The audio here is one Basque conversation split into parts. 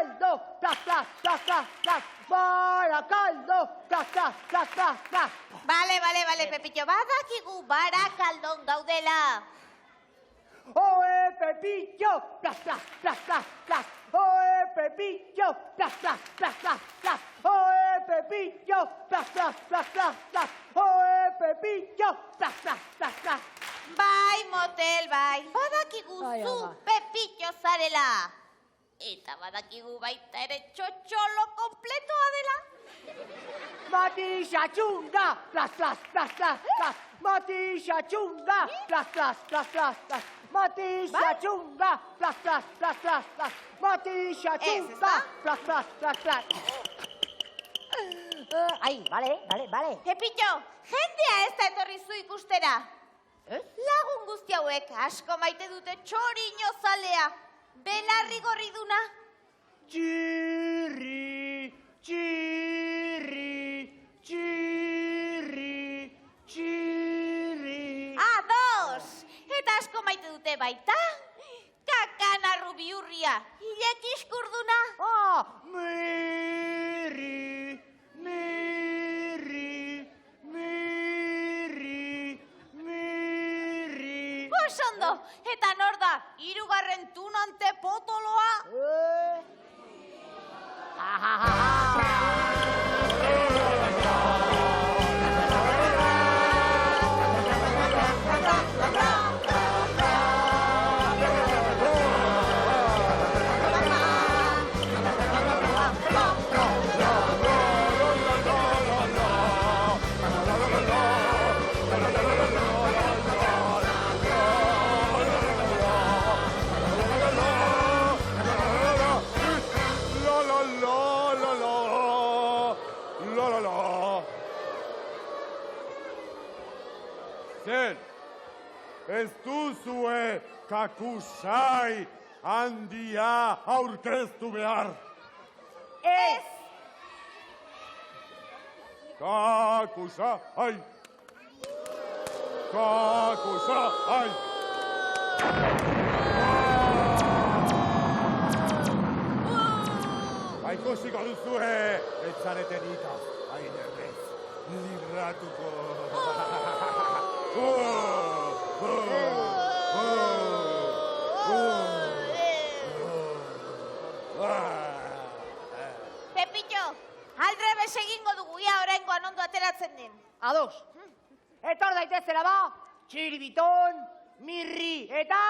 Barakaldo, plas, plas, plas, plas, plas. Barakaldo, plas, plas, plas, plas, plas. Bale, Pepillo, badakigu Barakaldon gaudela. Oe, Pepillo, plas, plas, plas, plas, plas. Oe, Pepillo, plas, plas, plas, plas, plas. Oe, Pepillo, plas, plas, plas, plas, plas. Oe, Pepillo, plas, plas, plas, plas. Bai, motel, bai. Badakigu zu Pepillo zarela. Eta badakigu baita ere txotxolo kompletoa dela. Matisa txunga, plas, plas, plas, plas, plas. Matisa txunga, plas, plas, plas, plas, plas. Matisa txunga, plas, plas, plas, plas, plas. Matisa txunga, plas, plas, plas, plas. Ai, bale. Pepillo, jendea ez da etorri zu ikustera. Lagun guzti hauek asko maite dute txoriño zalea. Belarri gorri duna. Txirri, txirri, txirri, txirri. Ados! Eta asko maite dute baita. Kakana rubiurria, hilek iskurduna. Mirri, mirri, mirri, mirri. Oso eta nor da, hirugarren tunante potoloa. Zer, ez duzue kakusai handia aurkeztu behar. Ez! Kakusai! Kakusai! Ikusiko duzue, ez zareten ikaz, hain errez, libratuko. Pepillo, aldrebes egingo dugu ia oraingoan ondo ateratzen den. Ados. Etor daitezela ba, txiribiton, mirri, eta...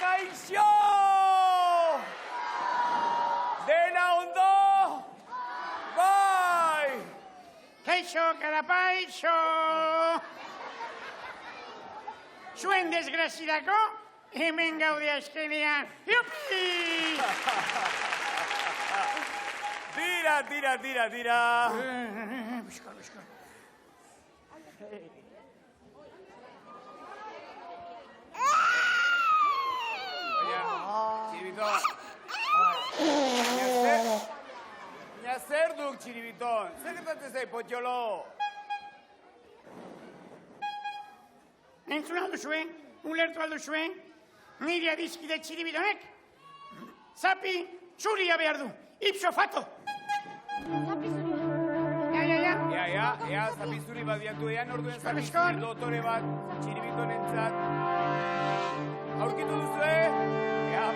Kaixo! Dena ondo? Bai! Kaixo, karapaixo! Zuen desgrazirako, hemen gaude azkenean. Jupi! Tira! Bizkor. Txiribiton. Baina zer duk, Txiribiton? Zer gertatzen zait, potxolo? Entzun aldo zuen, ulertu aldo zuen, nire adizkide Txiribitonek, zapi txuria behar du, ipso fato. Ja, zapizuri bat diantu ean orduen zapizuri Bizkor. dotore bat Txiribitonentzat. Aurkitu duzue? Ea.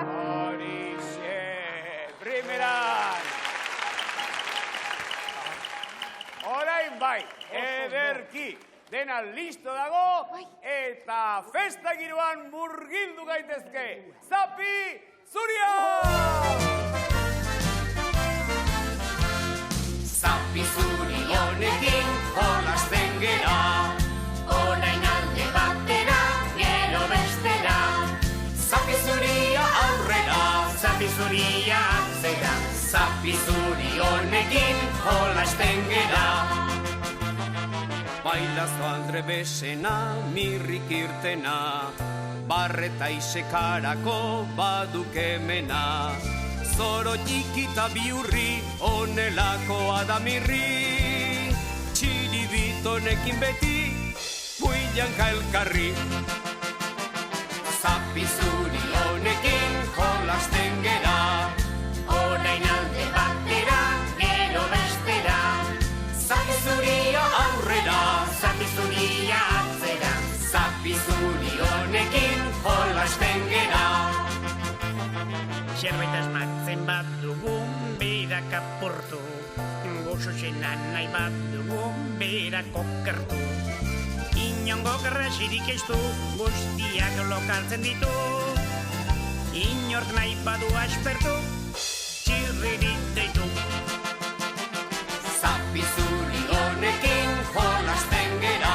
Horixe, primeran. Orain bai, ederki. Dena listo dago, eta festa giroan murgildu gaitezke. Zapi, zuria! Zapi zuri honekin jolasten gera, orain alde batera, gero bestera. zapi zuria atzera. Zapi zuri honekin jolasten gera. Bailazo aldrebesena, mirrik irtena, barreta isekarako badukemena. Zoro txikita biurri, onelako adamirri, txiribitonekin beti, builanka elkarri. Zapi zuri honekin jolasten gera. Orain alde batera, gero bestera. Zapi zuria aurrera, Zapi zuria atzera. zapi zuri honekin jolasten gera. Zerbait asmatzen bat dugun, berak apurtu. Gozo zenan nahi bat dugun, berak okertu. Inongo grasirik ez du, guztiak lokartzen ditu. Inork nahi badu aspertu, txirririt deitu. Zapi zuri honekin jolasten gera.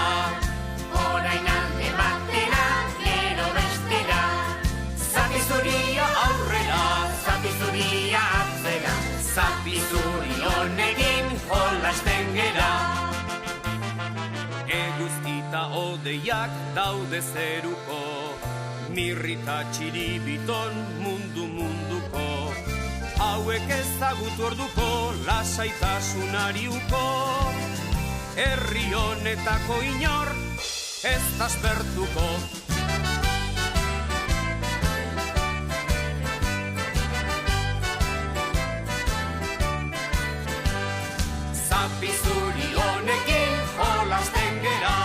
Orain alde batera, gero bestera. Zapi zuria aurrera, Zapi zuria atzera. zapi zuri honekin jolasten gera. Eguzkita odeiak daude zeruko, mirrita txiribiton munduko. Hauek ezagutu orduko, lasaitasunariuko. Herri honetako inor, ez taspertuko. Zapi zuri honekin jolasten gera.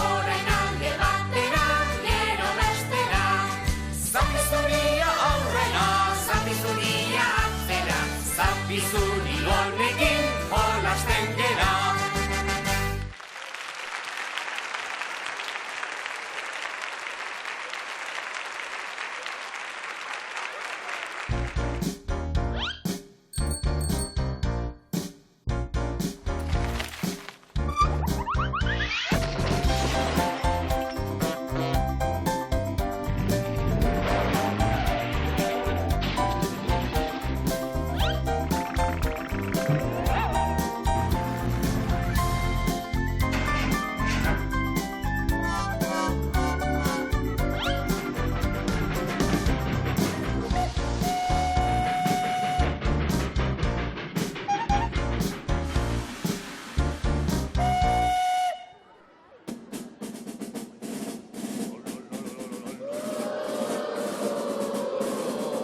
Orain alde batera, gero bestera. Zapi zuria aurrera, Zapi zuria atzera. zapi zuri honekin jolasten gera.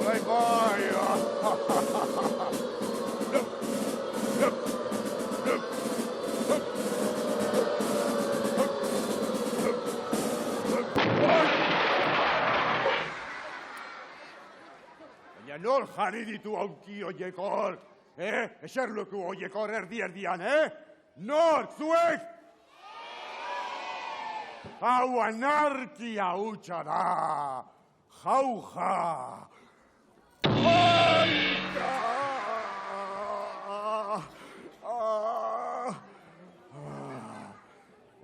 Vai, vai! Baina nor jarri ditu aunki oiekor? Eserleku oiekor erdi-erdian, Nor, zuek? Hau anarkia hutsa da! Jauja! Aita!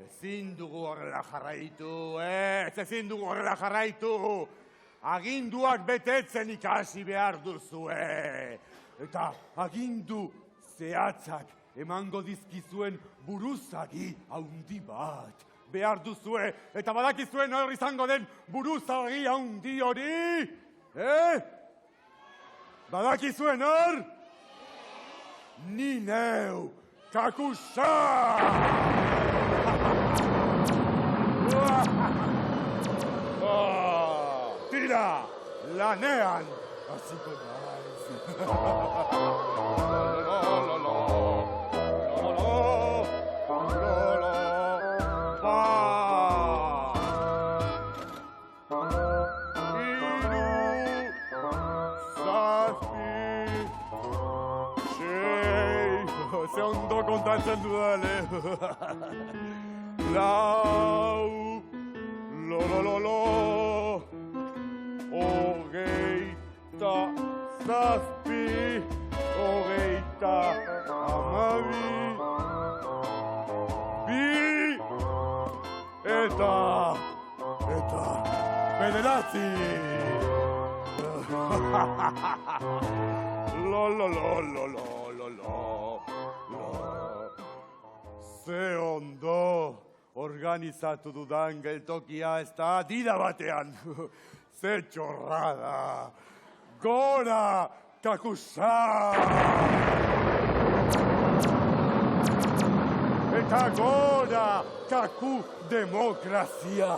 Ezin dugu horrela jarraitu, ezin dugu horrela jarraitu. Aginduak betetzen ikasi behar duzue. Eta agindu zehatzak emango dizkizuen buruzagi haundi bat behar duzue. Eta badakizuen hor izango den buruzagi haundi hori? Badakizuen hor? Ni neu, kakusa! Tira, lanean, hasiko naiz. Ze ondo kontatzen dudale. Lau, lo, hogeita zazpi, hogeita amabi, bi, eta bederatzi. Lo. Ze ondo organizatu dudan geltokia ez da dida batean. Ze txorrada. Gora, kakusa! Eta gora, kaku demokrazia!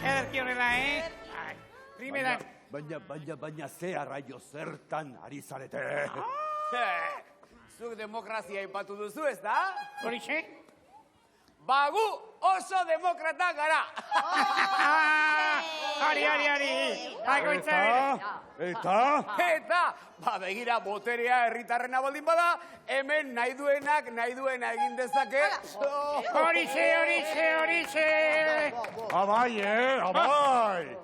Ederki horrela, Primera. Baina ze arraio zertan ari zarete. Zuk demokrazia ipatu duzu, ez da? Horixe? Bagu oso demokrata gara. Ari. Bakoitza Eta? Begira, boterea herritarrena baldin bada, hemen nahi duena egin dezake. Horixe. Abai.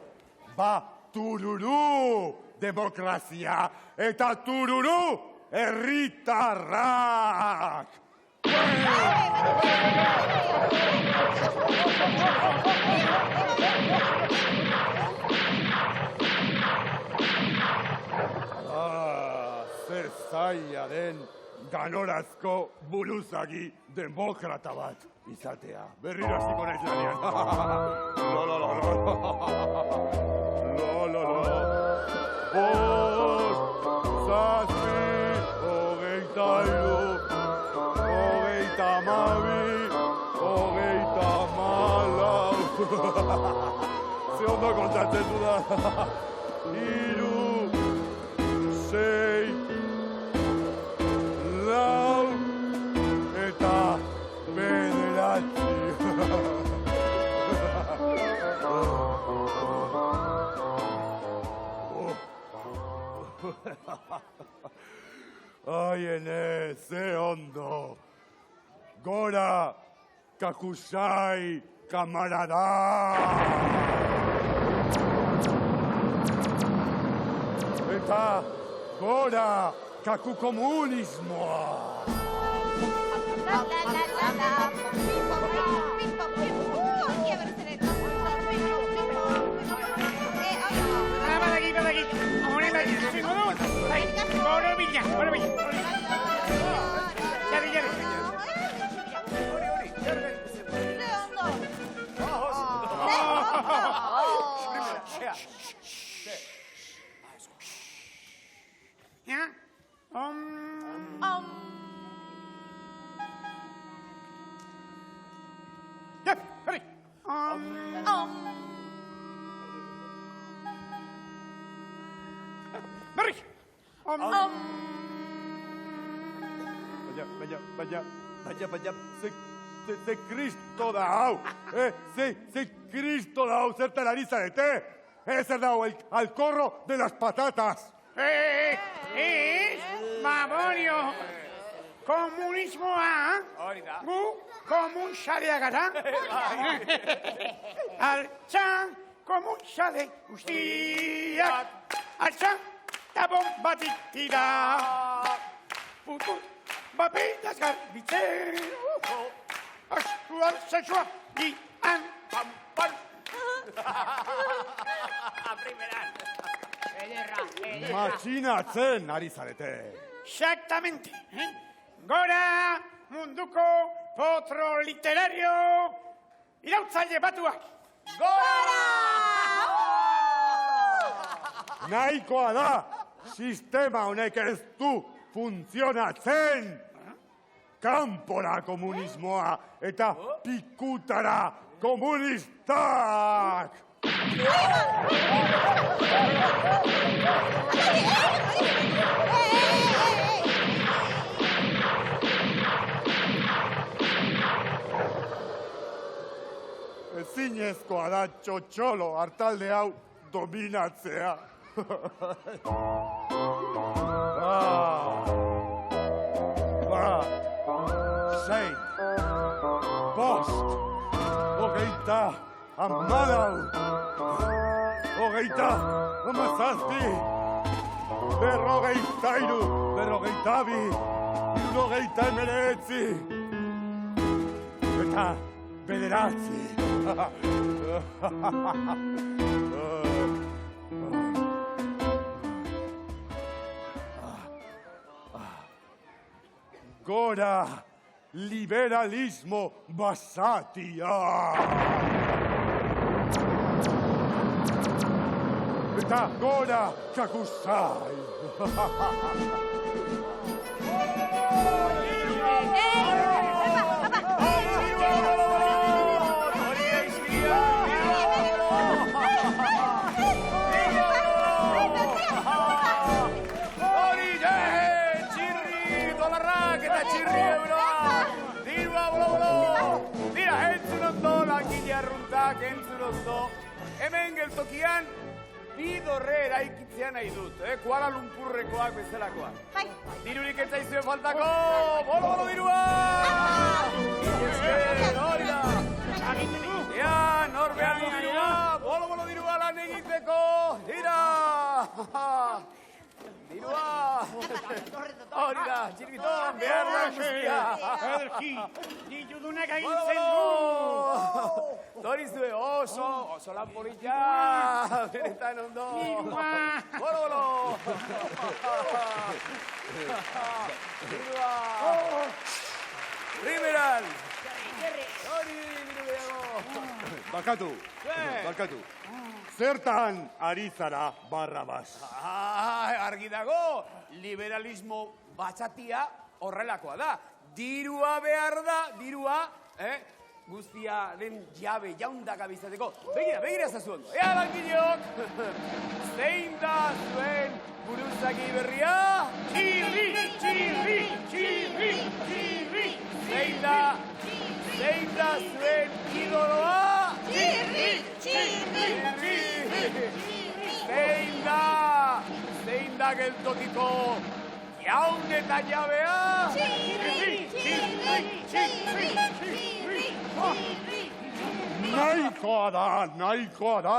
Ba, tururu demokrazia eta tururu herritarrak. Zer zaila den ganorazko buruzagi demokrata bat izatea. Berriro hasiko naiz lanean. Lo. Bost, zazpi, 23, 24, ze ondo kontatzen dudan. 3, 6, 4 eta 9. Ai, ene, ze ondo. Gora, kakusai, kamarada! Eta gora, kaku komunismoa! Badaki. Honetan, zingo dut. Goro bila. Jarri. Ja? Ja, hurry. Hurry. Baina, ze Kristo da hau, ze Kristo da hau, zertan ari zarete, zer da hau, al corro de las patatas. Mamonio, komunismoa, gu komunxalea gara, altxan komunxale guztiak, altxan eta bombatik tira, Babeitaz garbitzen, astuan sexua, dian, pam. Matxinatzen ari zarete. Exactamente. Gora munduko potro literario irautzaile batuak. Gora! Nahikoa da, sistema honek ez du funtzionatzen. Kanpora komunismoa eta pikutara komunistak. Ezinezkoa da txotxolo hartalde hau dominatzea. sei, bost, hogeita, hamalau, hogeita, hamazazpi, berrogeita hiru, berrogeita bi, hirurogeita hemeretzi, eta bederatzi. Gora liberalismo basatia. Eta gora kakusai. Entzun ondo, hemen geltokian bi dorre eraikitzea nahi dut, Kuala Lumpurrekoak bezalakoak. Bai. Dirurik ez zaizue faltako, bolo dirua! Hori da! Ea, nor behar du dirua, bolo dirua lan egiteko, dira! Dirua! Hori da, txirbiton, behar da guztia! Ederki, ditudunak agintzen du! Dorizue, oso lan polita! Benetan ondo! Dirua! Bolo! Dirua! Liberal! Hori, diru gehiago! Bakatu. Zertan ari zara Barrabas? Argi dago, liberalismo batxatia horrelakoa da. Dirua behar da, guztiaren jabe jaundak abizateko. Begira zazu ondo. Ea langileok, zein da zuen buruzagi berria? Txirri! Zein da zuen idoloa? Zein da geltokiko jaun eta jabea? Nahikoa da.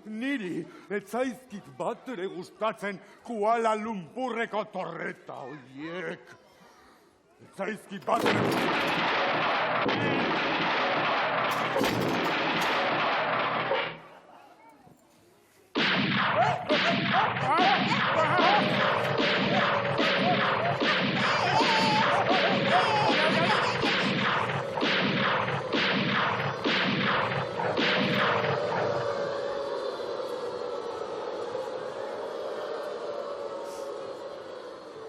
Niri ez zaizkit bat ere gustatzen Kuala Lumpurreko torreta horiek. Ez zaizkit bat ere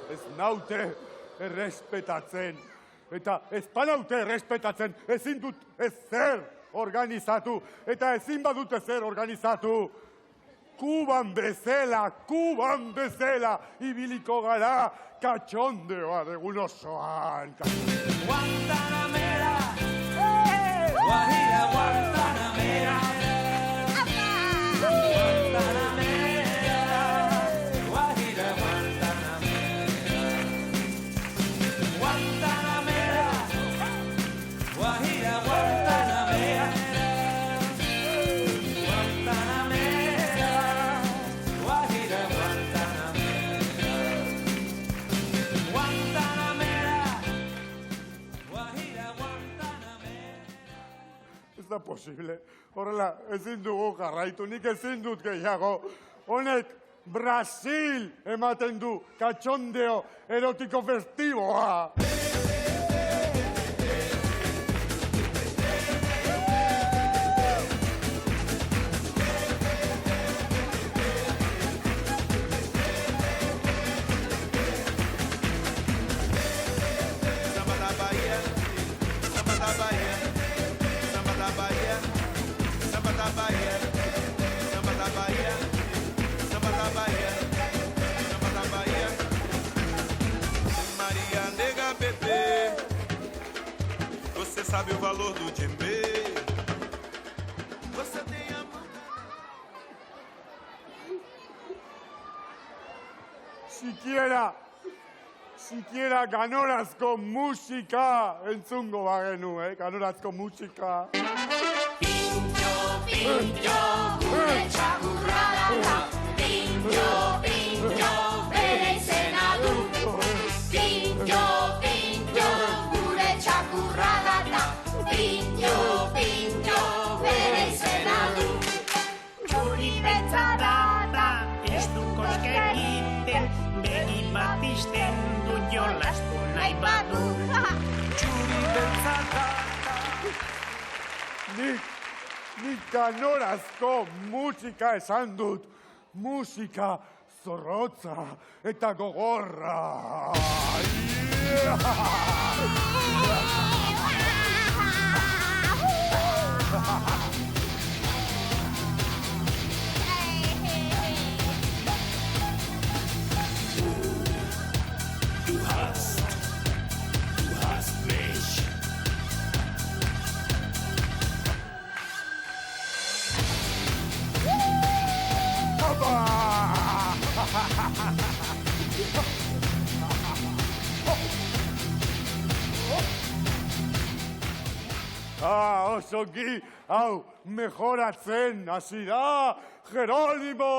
ez naute errespetatzen. Eta ez panaute errespetatzen, ezin dut ezer organizatu. Eta ezin badut ezer organizatu. Kuban bezala, ibiliko gara katxondeoa degun osoan. Guantanamera, Guajira Guantanamera. Ez da posible. Horrela, ezin dugu jarraitu, nik ezin dut gehiago. Honek Brasil ematen du katxondeo erotiko festiboa. Você sabe o valor do djembe? Você tem a mão. sikiera ganorazko musika entzungo bagenu, ganorazko musika. Pintxo, pintxo, gure txakurra da. Pintxo, pintxo, bere izena du. Pintxo, pintxo, gure txakurra da. Pintxo, pintxo, bere izena du. Txuri beltza da, ez du koske egiten, begi bat izten du jolastu nahi badu. Txuri beltza da. Nik ganorazko musika esan dut. Musika zorrotza eta gogorra. Du hast mich. Osoki, hau, mejoratzen hasi da, Jerónimo!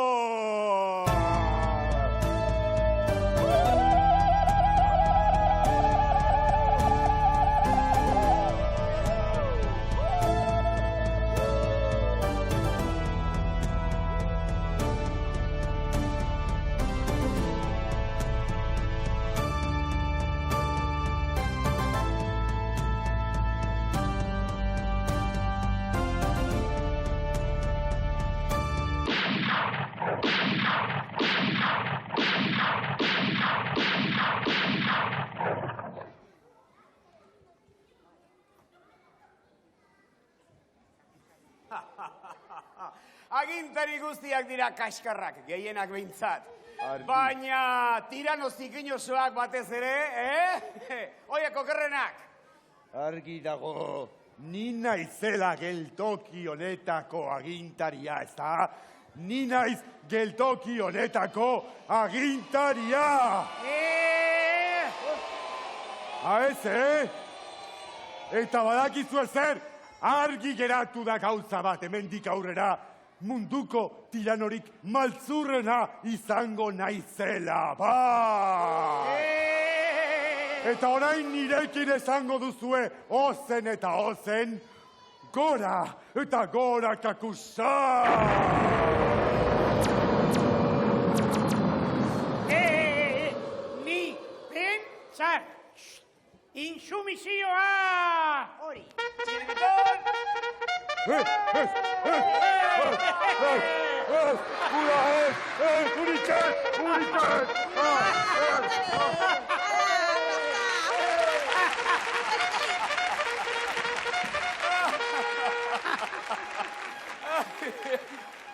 Agintari guztiak dira kaskarrak, gehienak behintzat. Baina tirano zikinosoak batez ere, Oiek okerrenak. Argi dago, ni naizela geltoki honetako agintaria, ez da? Ni naiz geltoki honetako agintaria! Ez, Eta badakizu zer, argi geratu da gauza bat hemendik aurrera, munduko tiranorik maltzurrena izango naizela, Eta orain nirekin esango duzue ozen eta ozen, gora eta gora kakusa! Ni pentsar, insumizioa! Hori.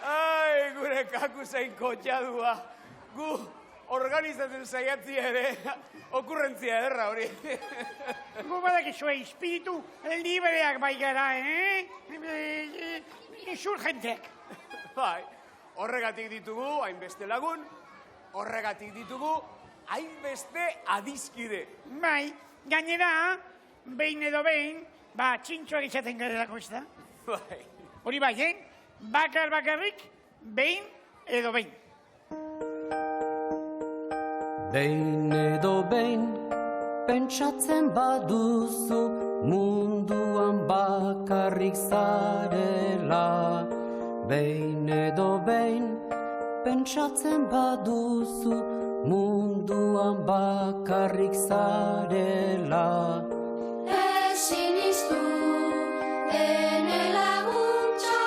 Ai, gure kakuzain kotxadua. Gu organizatzen saiatzia ere, okurrentzia ederra hori. Gu badakizue espiritu libreak bai gara, Insurgenteak. Bai, horregatik ditugu hainbeste lagun, horregatik ditugu hainbeste adiskide. Bai, gainera, behin edo behin, txintxoak izaten garelako ez da? Bai. Hori bai, bakarrik, behin edo behin. Behin edo behin, pentsatzen baduzu, munduan bakarrik zarela. Behin edo behin, pentsatzen baduzu, munduan bakarrik zarela. Ezin iztu, ene laguntza,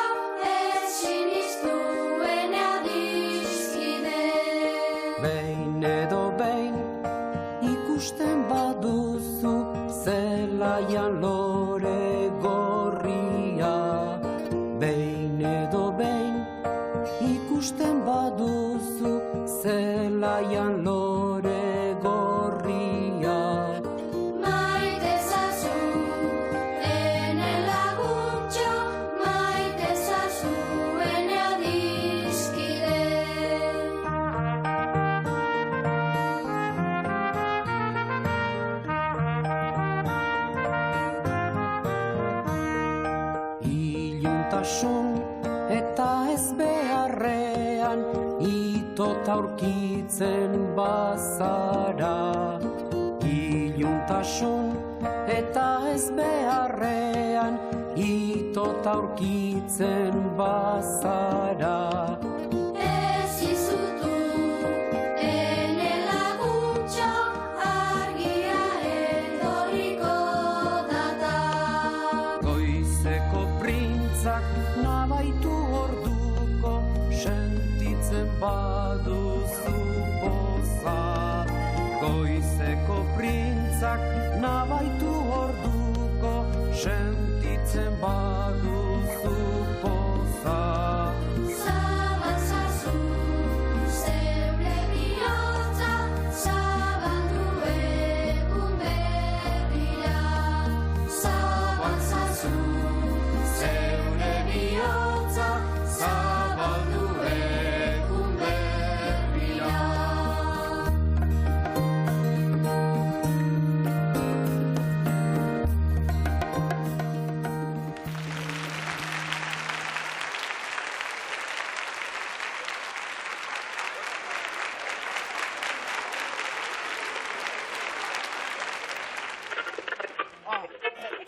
ezin iztu, ene adizkide. Behin edo behin, ikusten baduzu, zelaian lore gorria. Behin edo behin, ikusten baduzu, zelaian lore gorria. Maite zazu, ene laguntza, maite zazu, ene adizkide. Iluntasun eta ez beharrean itota aurkitzen bazara. Iluntasun eta ez beharrean itota aurkitzen bazara. Ez izutu ene laguntxo argia etorriko data. Goizeko printzak nabaitu orduko sentitzen baduzu poza. Goizeko printzak nabaitu orduko sentitzen baduzu poza. Zabantzazu zeure bihotza, zabandu egun berrira. Zabantzazu Zeure bihotza zabaldu egun berrira.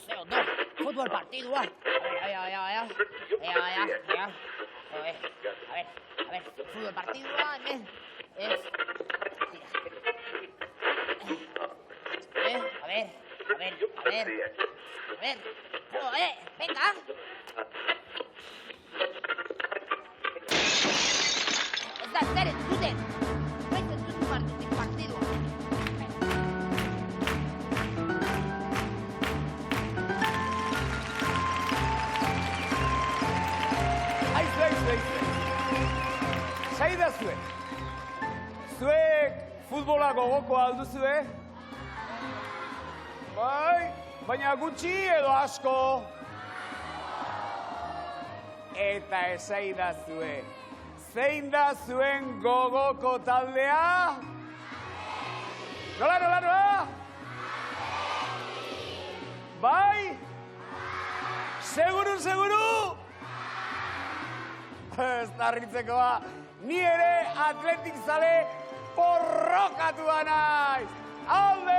Ze ondo, futbol partidua. Ea. A ver, futbol partidua, hemen. Ez. A ver. Venga. Ez da, zer entzuten. Ez entzuten partidua. Zaida zuek. Zuek futbola gogokoa alduzue? Bai, baina gutxi edo asko. Eta esaida zue. Zein da zuen gogoko taldea? Nola? Bai? Seguru? Ez tarritzekoa, ni ere atletik zale porrokatua naiz. Aldetik!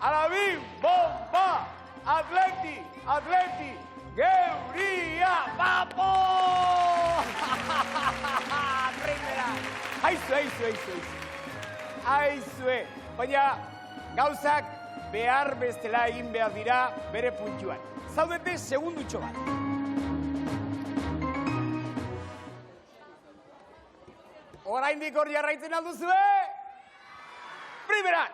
Alabin, bomba! Atleti, geuria, papo! Primera! Aizue, baina gauzak behar bestela egin behar dira bere puntxuan. Zaudete segundutxo bat. Oraindik hor jarraitzen alduzue? Primeran!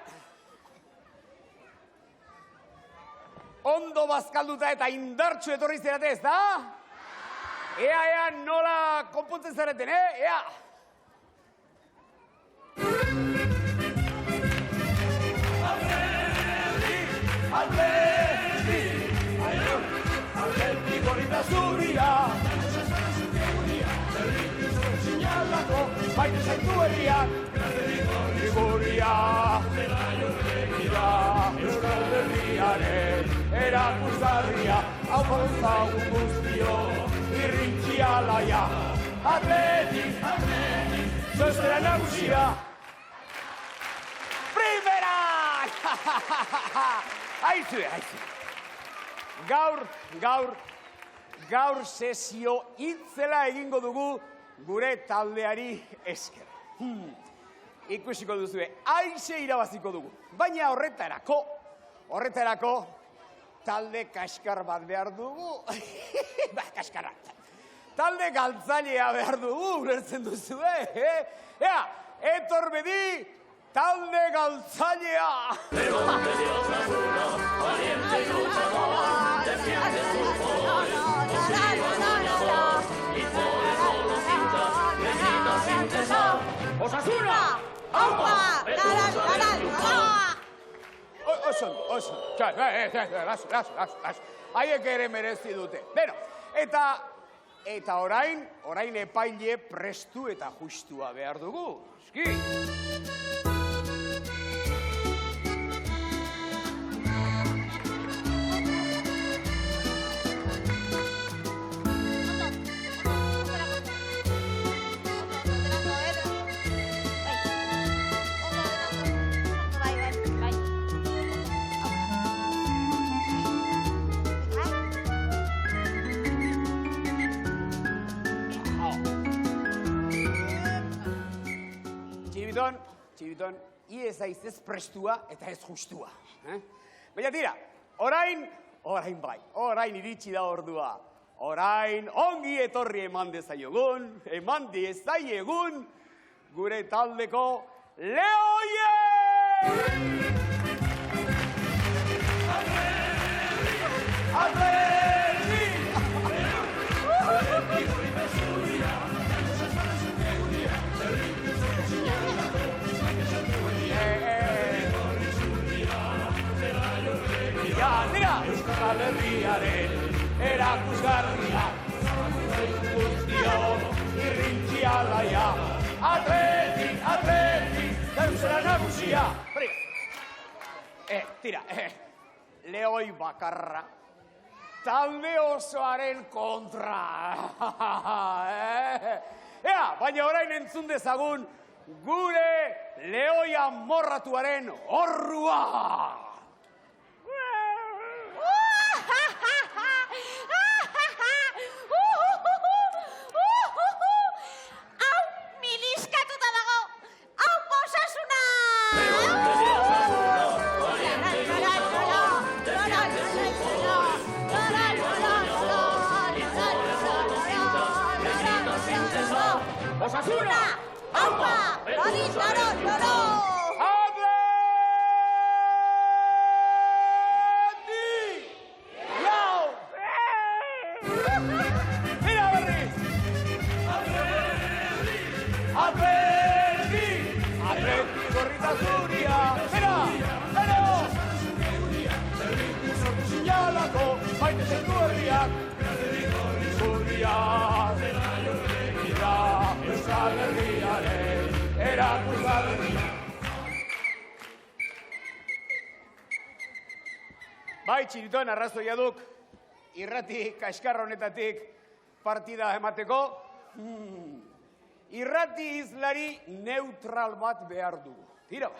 Ondo bazkalduta eta indartxu etorri zerate, ez da? Ea nola konpontzen zareten, Ea! Atleti gorrita zurria, baina zaitu herriak, Ligurria, Euskal Herriaren erakusgarria, hau gozagun guztio, irrintzi alaia, Atleti, zozera nagusia, Primera! Aizue. Gaur sesio itzela egingo dugu gure taldeari esker. Ikusiko duzue, aize irabaziko dugu. Baina horretarako, talde kaskar bat behar dugu. Kaskarra. Talde galtzailea behar dugu, ulertzen duzue. Ea, etor bedi, talde galtzailea. Osasuna! Aupa! Oso. Lasu. Haiek ere merezi dute. Beno, eta Eta orain epaile prestu eta justua behar dugu. Eski! Txibiton, iez aiz ez prestua eta ez justua. Baina tira, orain iritsi da ordua. Orain ongi etorri eman dezaiegun, gure taldeko Leoie! Euskal Herriaren erakusgarria, guztiok irrintxia laia, atleti, dauzera nagusia. Tira, Leoi bakarra, talde osoaren kontra. Baina orain entzun dezagun gure Leoia morratuaren horrua. Osasuna! Aupa! Badit, loro! Atleti! Lau! Mira berriz! Atleti! Atleti gorrita zuria! Mira! Zerbitu sinalako maite zendu herriak! Zuriak! Euskal Herriaren erakusgarria. Bai, Txiriton, arrazoia duk, irrati kaskar honetatik partida emateko, irrati izlari neutral bat behar dugu. Tira ba.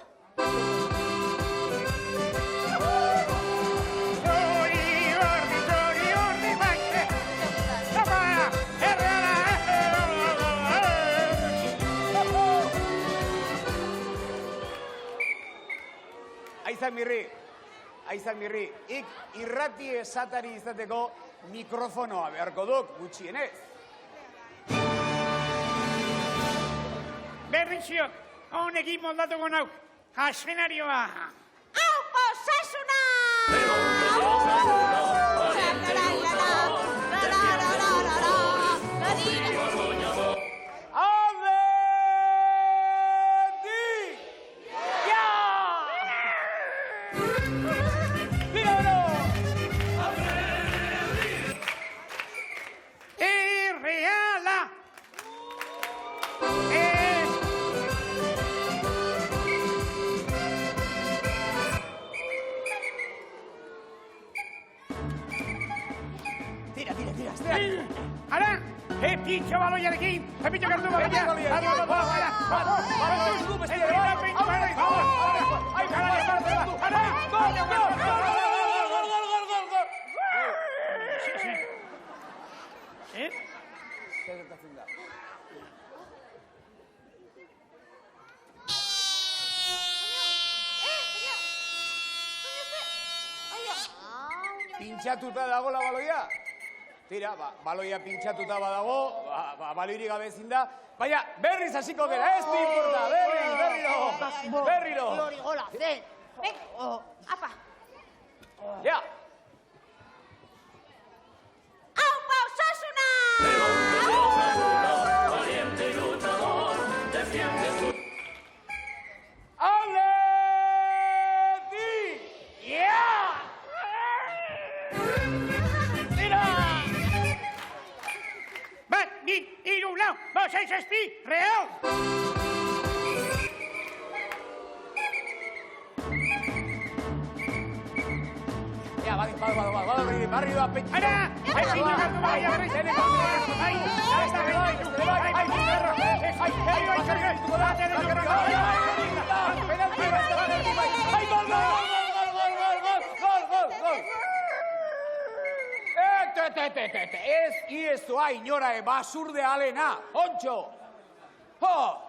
Aizan mirri, irrati esatari izateko mikrofonoa beharko duk, gutxienez. Berriziok, honekin moldatuko nau, eszenarioa. Aupa Osasuna! Ara, Pepitxo baloiarekin, Pepitxo kartu baloia. Pintxatuta dago la baloia? Tira, baloia pintxatuta badago, baloirik gabe ezin da. Baina, berriz hasiko dela, ez mi importa, berriro. Lori, hola, zen. Apa. Ja. Aupa Osasuna! Atleti! Ja! Tira! 6, espi, real! Ja, barri da petxo. Ara! Ai, senyor, hartu bai, jarri! Ai, Ez iezoa inora basurde alena, ontxo! Ho!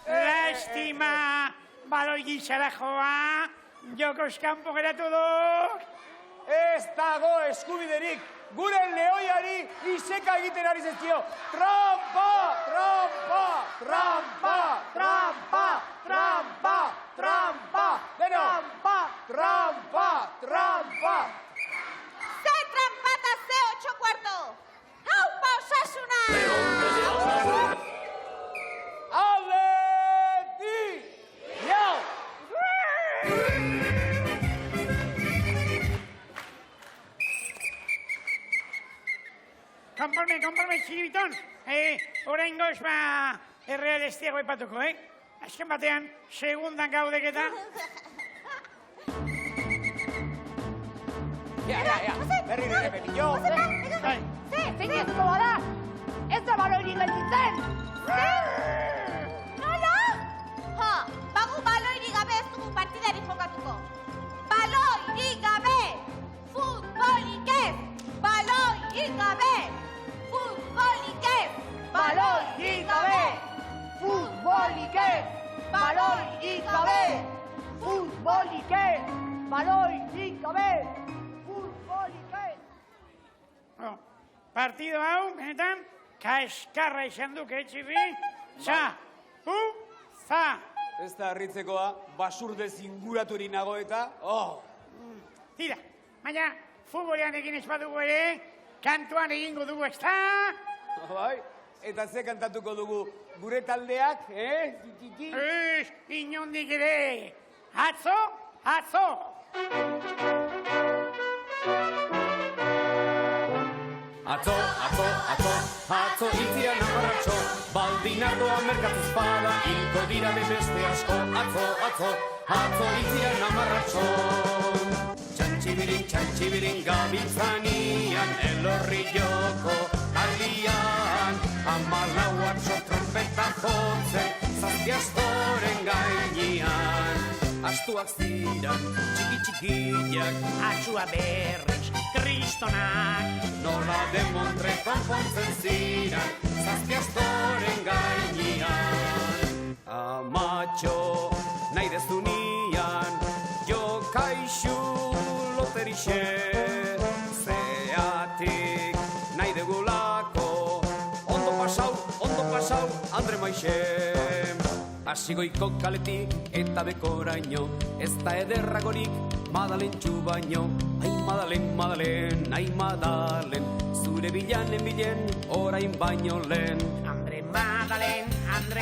Lastima, baloi gizara joa, jokos kanpo geratu duk. Ez dago eskubiderik, gure lehoiari iseka egiten ari zezio. Trampa! Trampa! Trampa! Trampa! Trampa! Trampa! Deno! Trampa! Trampa! Ze trampata, ze 8 cuarto! Haupa osasuna! Aleti! Jau! Konparme, txigibiton. Orain goz, erreal estiago epatuko, Azken batean, segundan gaudek eta... Ja, berri nire pepillo. Zinezko bada, ez da baloirik gelditzen! Nola? Jo, bagu baloirik gabe ez dugu partidari jokatuko. Baloirik gabe! Futbolik ez! Baloirik gabe! Futbolik ez! Baloirik gabe! Futbolik ez! Baloirik gabe! Futbolik ez! Baloirik gabe! Futbolik ez! Partido hau, benetan, kaskarra izan duk, txirri? Za! Za! Ez da harritzekoa, basurde zinguraturik nago eta, Tira, baina, futbolean egin ez badugu ere, kantuan egingo dugu, ez da? Bai, eta ze kantatuko dugu gure taldeak, Zikiki? Ez, inondik ere, atzo, atzo! Atzo itzia namarratxo, baldin ardoa merkatu espada, hilko dira beste asko. Atzo itzia namarratxo. Txantxibirin gabiltzanian, elorri joko alian, 14 atzo trompeta jotzen, zazpi astoren gainean. Astuak ziran, txiki-txikiak, Atzua berriz, kristonak. nola demontre konpontzen ziran, zazpi astoren gainean. Amatxo, nahi dezunian, jo kaixu loterixe, zeatik nahi degulako, ondo pasau, Andre Maixe. Asigoiko kaletik eta bekoraino, ez da ederragorik Madalentxu baino. Ai Madalen, ai Madalen, zure bilen, orain baino lehen. Andre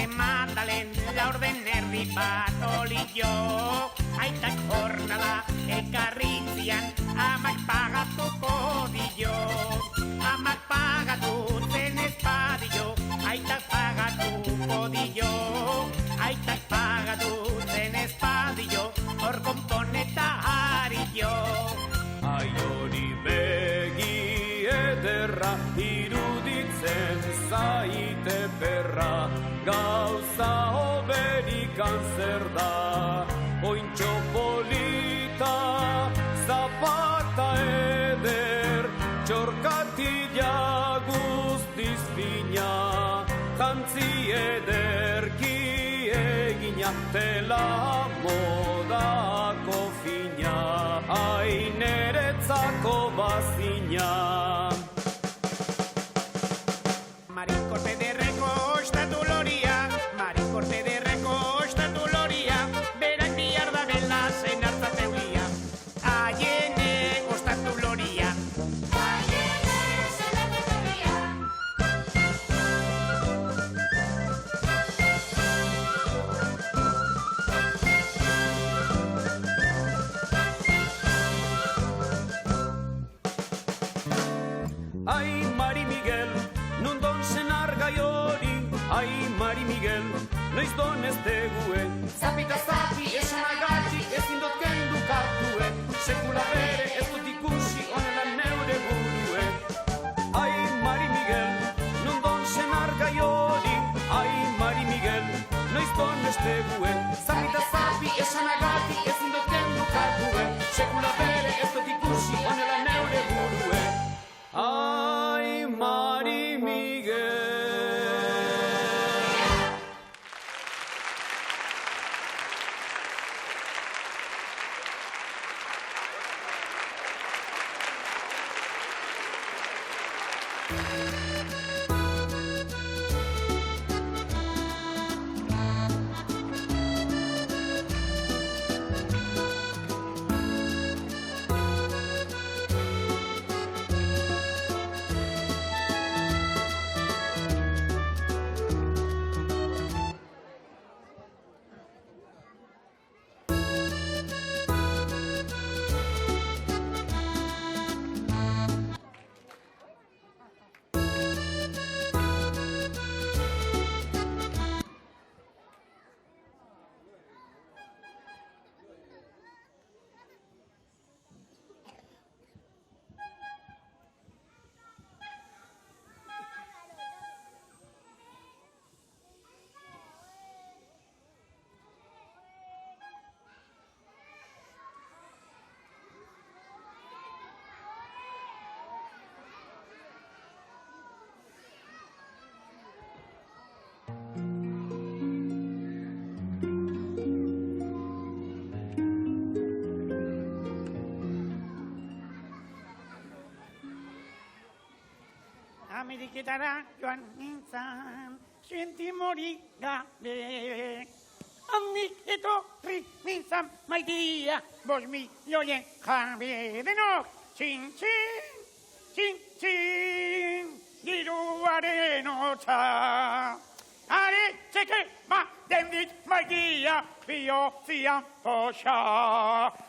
Madalen, laurden erdi bat olio. Aitak jornada ekarritzian, amak pagatuko dio. Amak pagatutzen espadio, aitak pagatuko dio. Aitak pagatutzen espadio, hor konponeta hario. Ai hori begi ederra, iruditzen zaite perra, gauza oberikan zer da. Ointxo polita, zapata eder, txorkatila guztiz fina, jantzi ederki egina, tela modako fina, aineretzako bazina. Marikorte derreko ostatu loria, Marikorte derreko ostatu loria, berak bihar da bela zen hartzateulia. Aiene ostatu loria. noiz donez degue. Zapita zapi esanagatik ezin dut kendu katue, sekula bere ez dut ikusi honela neure burue. Ai, Mari Miguel, non don senar gai hori, ai, Mari Miguel, noiz donez degue. Zapita zapi esanagatik ezin dut kendu katue, sekula bere ez dut ikusi honela neure burue. Ai, Mari Miguel. Ameriketara joan nintzan, sentimorik gabe. Handik etorri nintzan maitia, 5 milioien jabe. Denok, txin-txin, txin-txin, diruaren hotza. Are txeke baten dit maitia, biozian poxa.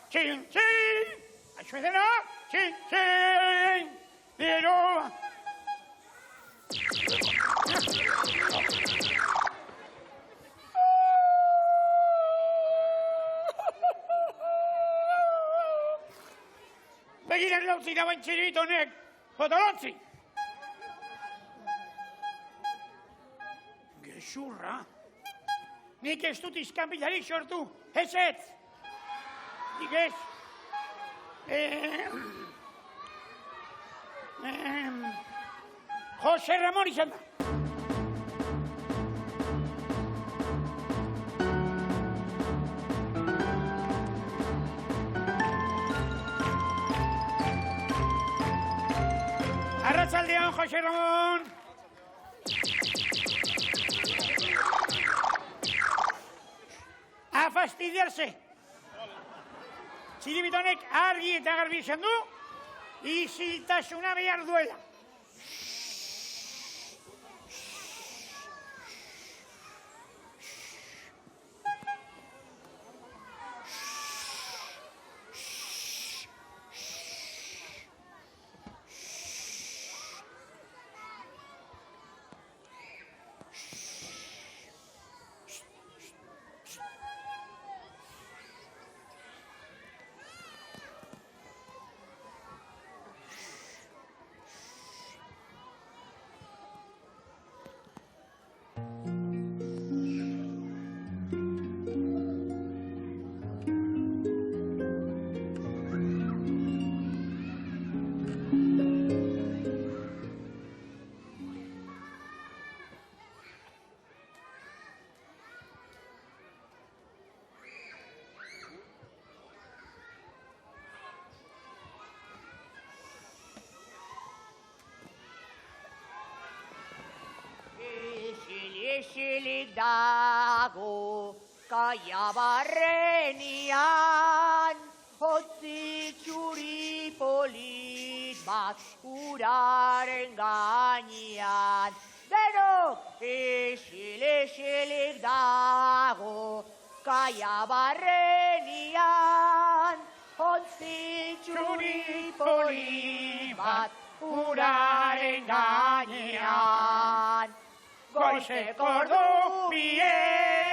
Txin-txin, aixo edena, txin-txin, diruaren. Begiran lautzi dagoen txiribit honek, potolontzi. Gezurra. Nik ez dut izkanbilarik sortu, ez ez. Nik ez. Jose Ramon izan da. Arratsaldeon, Jose Ramon. A fastidiarse. Txiribit honek argi eta garbi izan du, isiltasuna behar duela. Isilik dago kaia barrenian, hotzi txuri polit bat uraren gainean. Denok isilik dago kaia barrenian, hotzi txuri polit bat uraren gainean. Goizeko ordu bien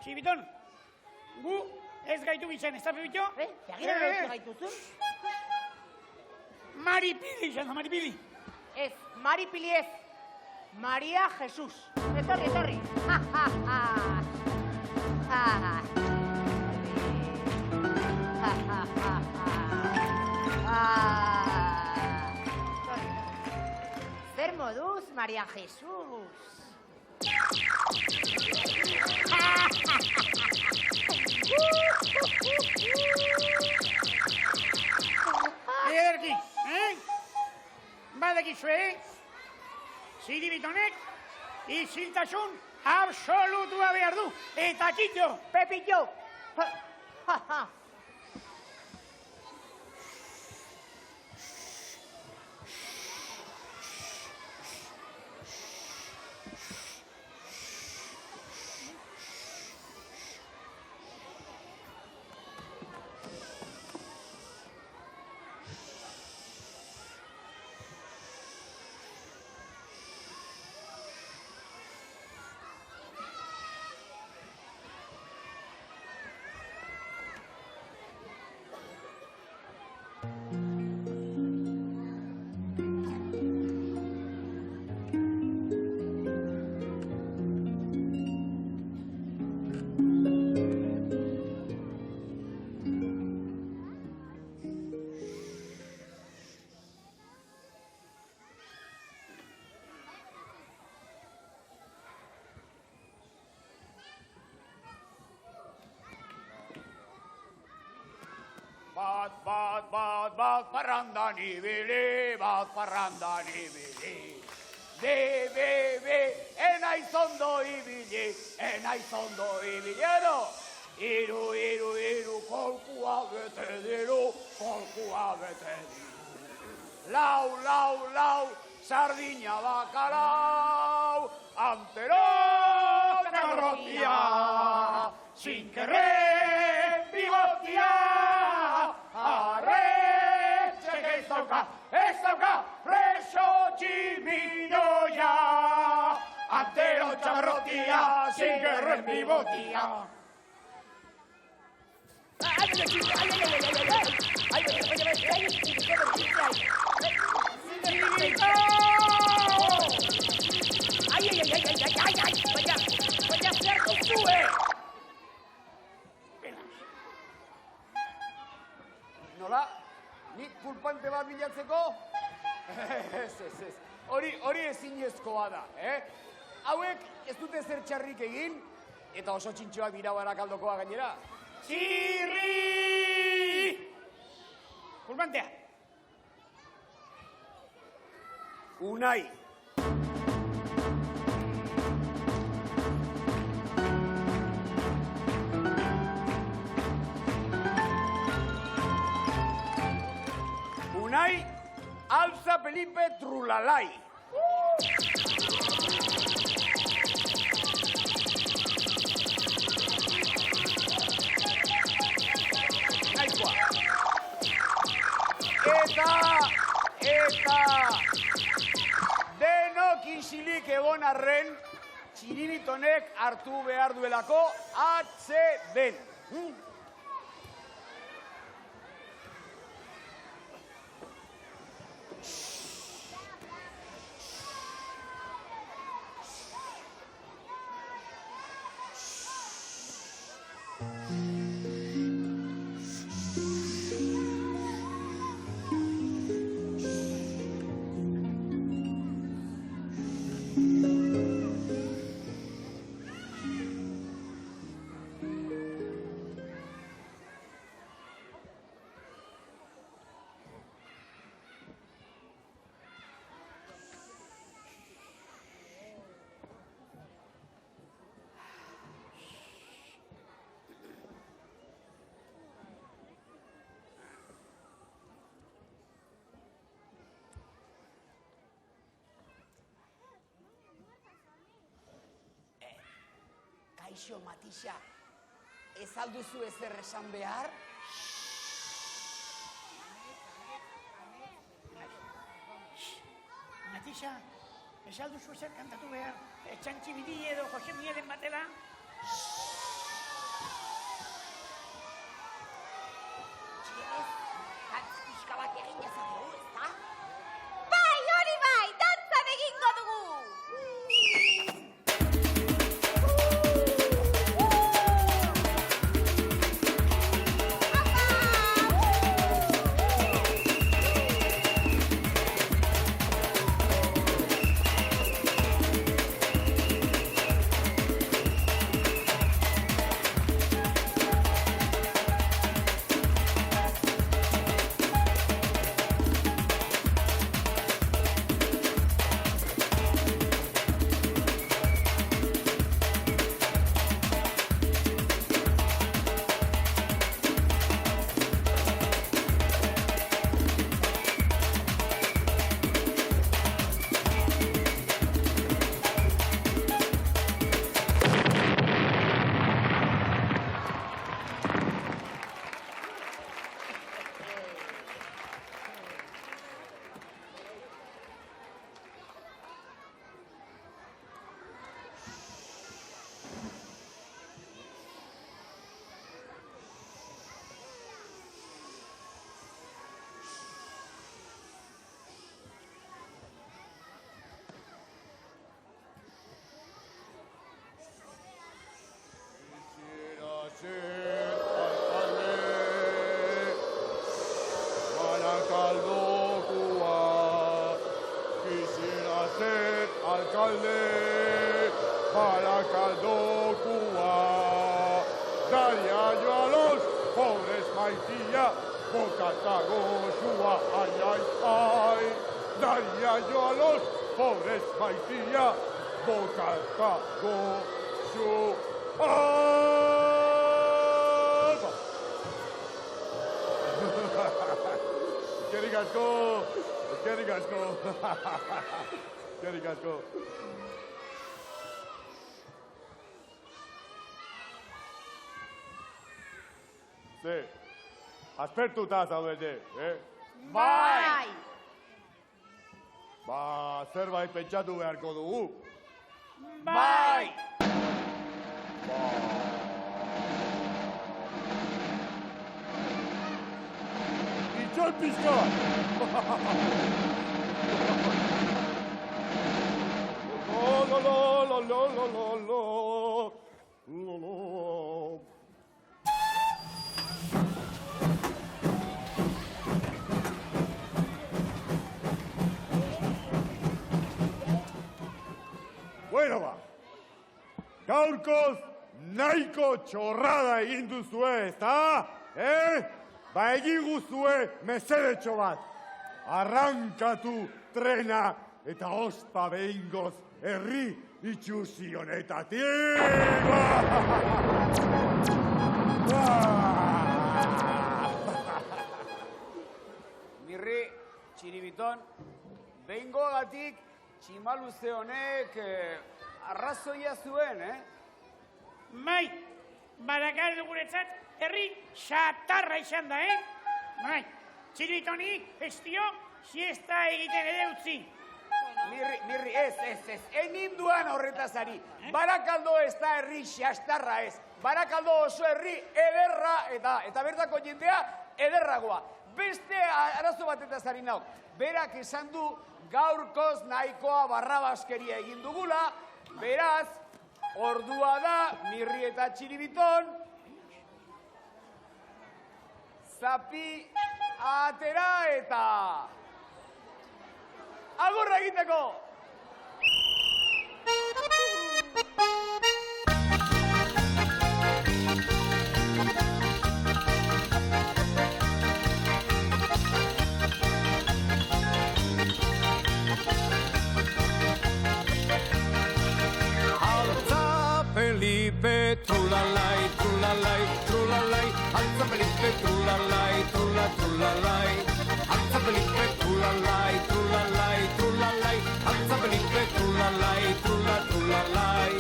Txibiton, gu ez gaitu bizan, ez da Pepito? Begira ez gaituzun? Maripili izan da, Maripili. Ez, Maripili ez. Maria Jesus. Etorri, etorri. Ha, ha, ha. Ha, ha. Ha, ha, ha, ha. Zer moduz, Maria Jesus? Ederki, badakizue, Ziribitonek isiltasun absolutua behar du. Eta Txito, Pepillo. Ha, ha, ha. Bat parrandan ibili, bat parrandan ibili. Enaiz ondo ibili, enaiz ondo ibili. Iru, kolkua bete diru, kolkua bete diru. Lau, sardina bakalau, antero garrotia, zinkerre bigotia. Ez dauka, preso tximinoia, antero txarrotia, zingerren bibotia. Nola? Nik pulpante bat bilatzeko? Ez. Hori ezinezkoa da, Hauek ez dute zer txarrik egin, eta oso txintxoak dira barakaldokoa gainera. Txirri! pulpantea. Unai. Unai, alza Felipe Trulalai. Nahikoa. Eta denok isilik egon arren, Txiribitonek hartu behar duelako atseden. Kaixo, Matisa, ez alduzu ezer esan behar? Matisa, ez alduzu ezer kantatu behar? Txantxibidi edo Jose Mielen batela? Barakaldokua. Quisiera ser alcalde, Barakaldokua. Daría yo a los pobres maitía, bocatagoshua, ay, ay, ay. Daría yo a los pobres maitía, bocatagoshua. Eskerrik asko. Ze, aspertuta zaudete, Bai! Ba, zerbait pentsatu beharko dugu. Bai! Itxol pizka bat! Lo. Bueno, ba. Gaurkoz nahiko txorrada egin duzue, ezta? Ba egin guztue mesedetxo bat. Arrankatu trena eta ospa behingoz herri itxusi honetatik. Mirri, txiribiton, behingoagatik tximaluze honek arrazoia zuen, Bai, Barakaldo guretzat herri xatarra izan da, Bai, txiribitoni ez dio siesta egiten ere utzi. Mirri, ez, eninduan horretazari. Barakaldo ez da herri xastarra ez. Barakaldo oso herri ederra eta bertako jendea ederragoa. Beste arazo batetazari nauk. Berak esan du gaurkoz nahikoa barrabaskeria egin dugula, beraz, ordua da Mirri eta txiribiton zapi atera eta agurra egiteko! Altza Felipe, trulalai, trulalai, trulalai. Altza Felipe, trulalai, trulalai. Altza Felipe, trulalai, trulalai, trulalai. Altza Felipe, trulalai, trulalai.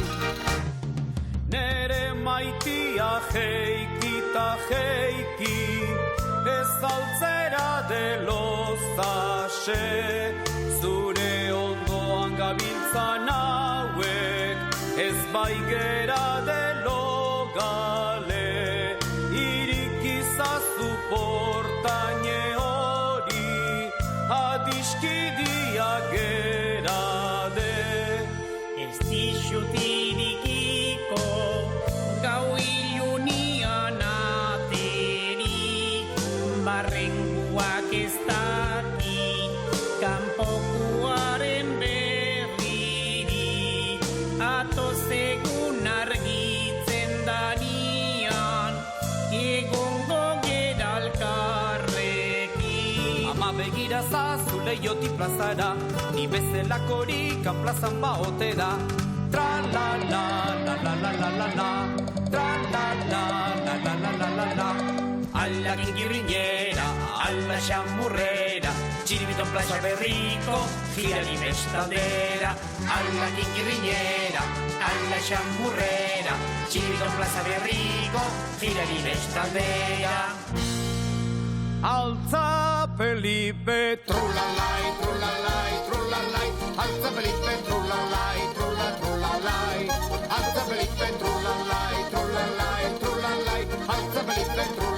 Nere maitia jeiki ta jeiki, ez altzera delozase, zure ondoan gabiltzan hauek, ez baigera delogale, irikizazu portaine hori, adiskidia gerade. Ez dixutirikiko gau ilunian aterik, barrenguak ez daki kanpokuaren berririk, atoz egun argitzen danian, egongo gera elkarrekin. Ama begira zazu Leiotik plazara, ni bezelakorik plazan baote da. Tra la la la la la la la la, tra la la la la la la la la. Alla kingirrinera, alla xamurrera, txiribiton plaza berriko, girari bestaldera. Alla kingirrinera, alla xamurrera, txiribiton plaza berriko, girari bestaldera. Altza Felipe, trulalai, trulalai, trulalai. Altza Felipe, trulalai, trulalai. Altza Felipe, trulalai, trulalai, trulalai. Altza Felipe, trulalai.